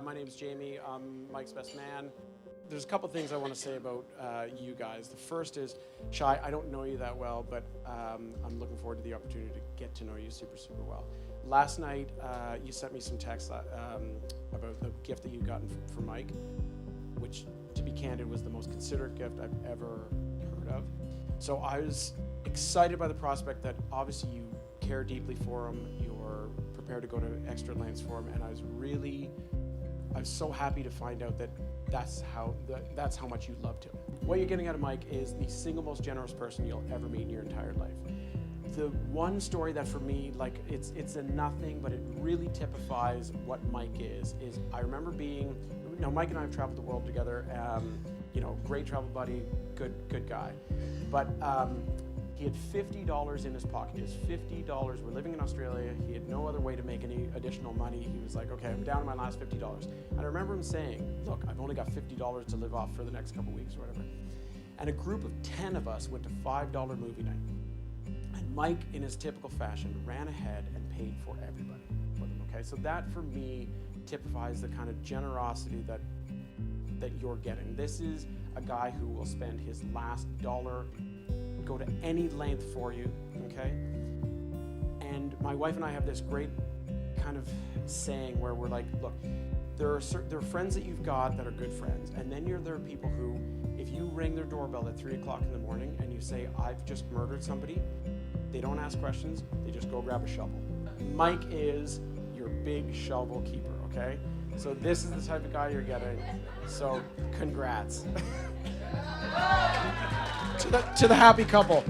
My name's Jamie. I'm Mike's best man. There's a couple things I want to say about you guys. The first is, Shai, I don't know you that well, but I'm looking forward to the opportunity to get to know you super, super well. Last night, you sent me some texts about the gift that you gotten for Mike, which, to be candid, was the most considerate gift I've ever heard of. So I was excited by the prospect that obviously you care deeply for him, you're prepared to go to extra lengths for him, and I was so happy to find out that that's how much you loved him. What you're getting out of Mike is the single most generous person you'll ever meet in your entire life. The one story that for me, like it's a nothing, but it really typifies what Mike is I remember Mike and I have traveled the world together, great travel buddy, good guy. But he had $50 in his pocket. He has $50. We're living in Australia. He had no other way to make any additional money. He was like, okay, I'm down to my last $50. And I remember him saying, look, I've only got $50 to live off for the next couple weeks or whatever. And a group of 10 of us went to $5 movie night. And Mike, in his typical fashion, ran ahead and paid for everybody for them, okay? So that, for me, typifies the kind of generosity that you're getting. This is a guy who will spend his last dollar, go to any length for you, okay? And my wife and I have this great kind of saying where we're like, look, there are friends that you've got that are good friends, and then there are people who, if you ring their doorbell at 3 o'clock in the morning and you say, I've just murdered somebody, they don't ask questions, they just go grab a shovel. Mike is your big shovel keeper, okay? So this is the type of guy you're getting, so congrats. To the happy couple.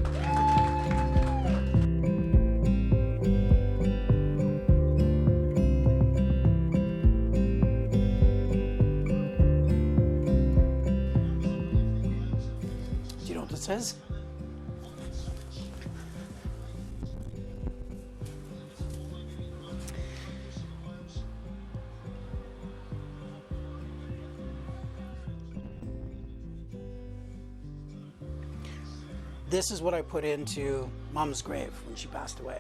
Do you know what it says? This is what I put into Mom's grave when she passed away.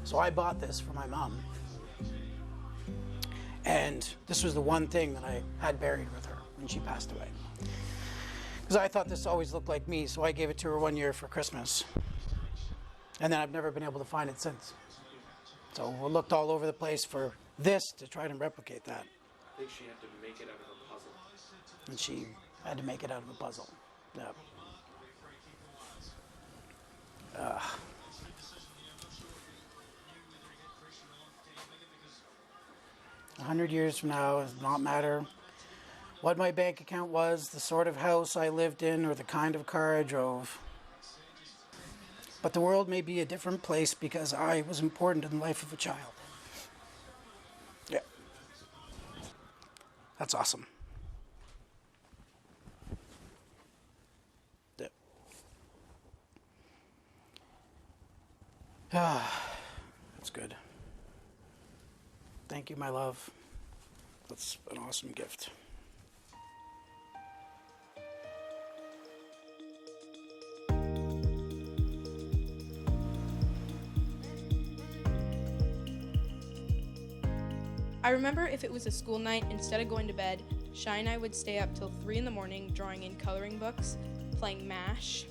So I bought this for my mom. And this was the one thing that I had buried with her when she passed away. Because I thought this always looked like me, so I gave it to her one year for Christmas. And then I've never been able to find it since. So we looked all over the place for this to try to replicate that. I think she had to make it out of a puzzle. And she had to make it out of a puzzle. Yeah. 100 years from now, it does not matter what my bank account was, the sort of house I lived in, or the kind of car I drove. But the world may be a different place because I was important in the life of a child. Yeah. That's awesome. Yeah. That's good. Thank you, my love. That's an awesome gift. I remember if it was a school night, instead of going to bed, Shai and I would stay up till 3 in the morning drawing in coloring books, playing MASH,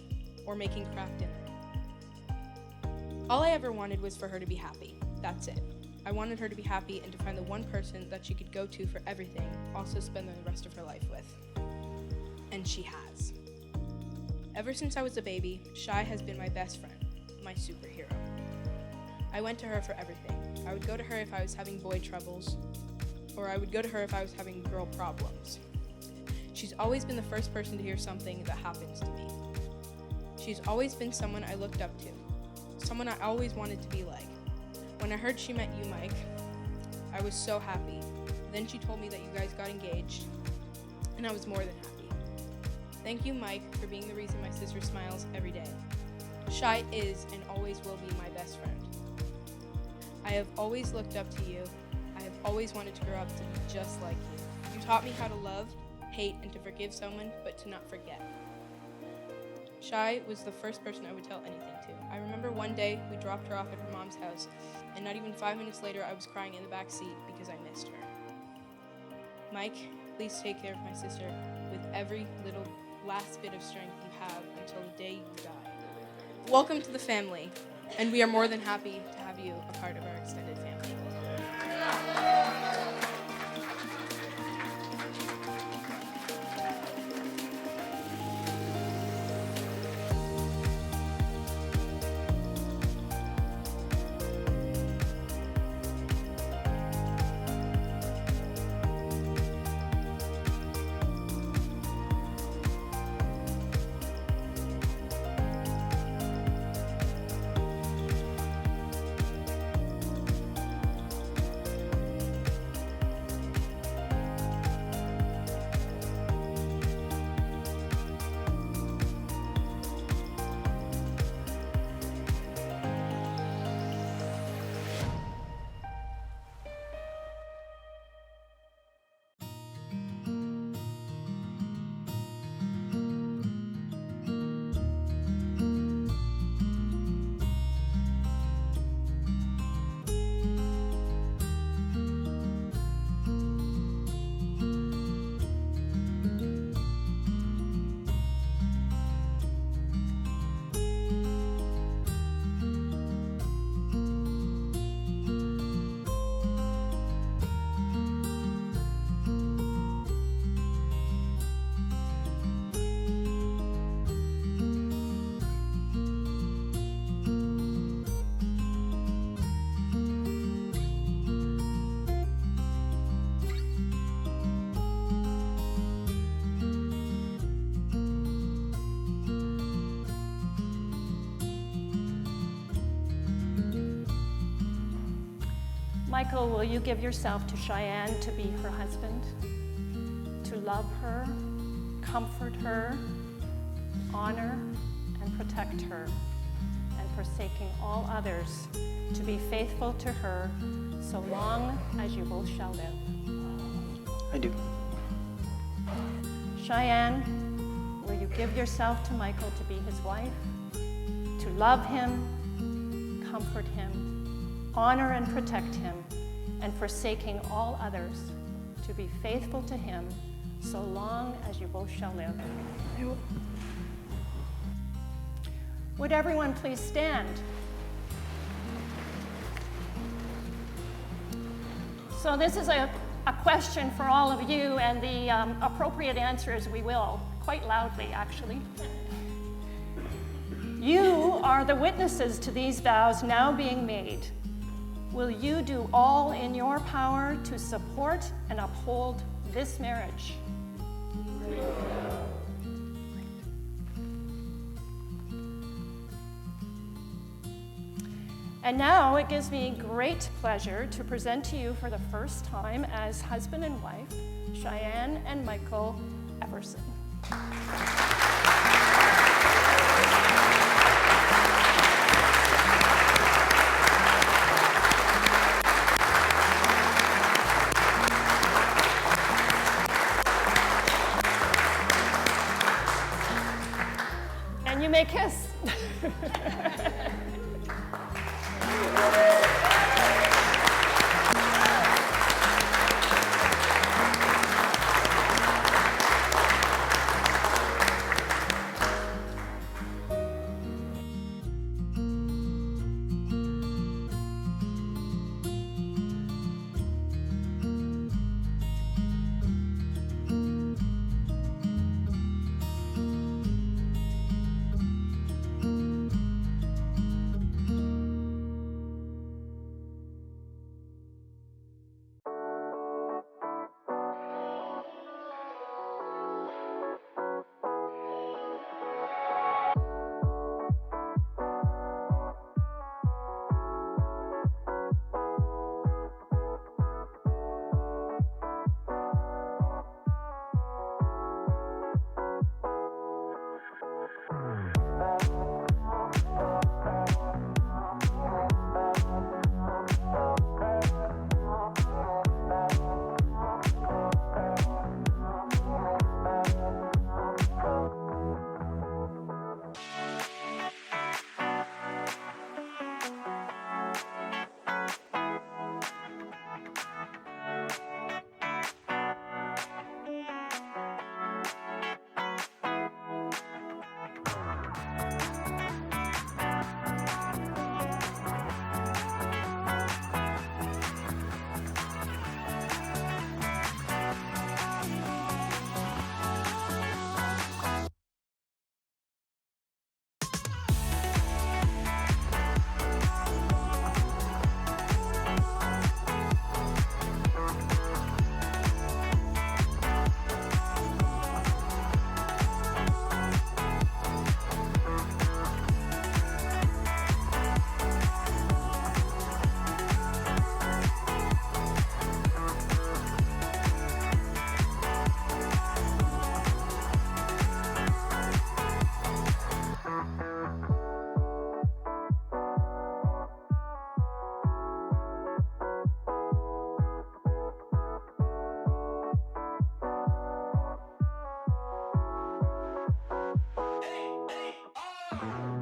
or making craft dinner. All I ever wanted was for her to be happy. That's it. I wanted her to be happy and to find the one person that she could go to for everything, also spend the rest of her life with. And she has. Ever since I was a baby, Shai has been my best friend, my superhero. I went to her for everything. I would go to her if I was having boy troubles, or I would go to her if I was having girl problems. She's always been the first person to hear something that happens to me. She's always been someone I looked up to, someone I always wanted to be like. When I heard she met you, Mike, I was so happy. Then she told me that you guys got engaged, and I was more than happy. Thank you, Mike, for being the reason my sister smiles every day. Shai is and always will be my best friend. I have always looked up to you. I have always wanted to grow up to be just like you. You taught me how to love, hate, and to forgive someone, but to not forget. Shai was the first person I would tell anything to. I remember one day we dropped her off at her mom's house, and not even 5 minutes later I was crying in the back seat because I missed her. Mike, please take care of my sister with every little last bit of strength you have until the day you die. Welcome to the family, and we are more than happy to have you a part of our extended family. Michael, will you give yourself to Cheyenne to be her husband, to love her, comfort her, honor and protect her, and forsaking all others, to be faithful to her so long as you both shall live? I do. Cheyenne, will you give yourself to Michael to be his wife, to love him, comfort him, honor and protect him, and forsaking all others, to be faithful to him so long as you both shall live? I will. Would everyone please stand? So this is a question for all of you, and the appropriate answer is we will, quite loudly actually. You are the witnesses to these vows now being made. Will you do all in your power to support and uphold this marriage? And now it gives me great pleasure to present to you for the first time as husband and wife, Cheyenne and Michael Everson. And you may kiss. Bye.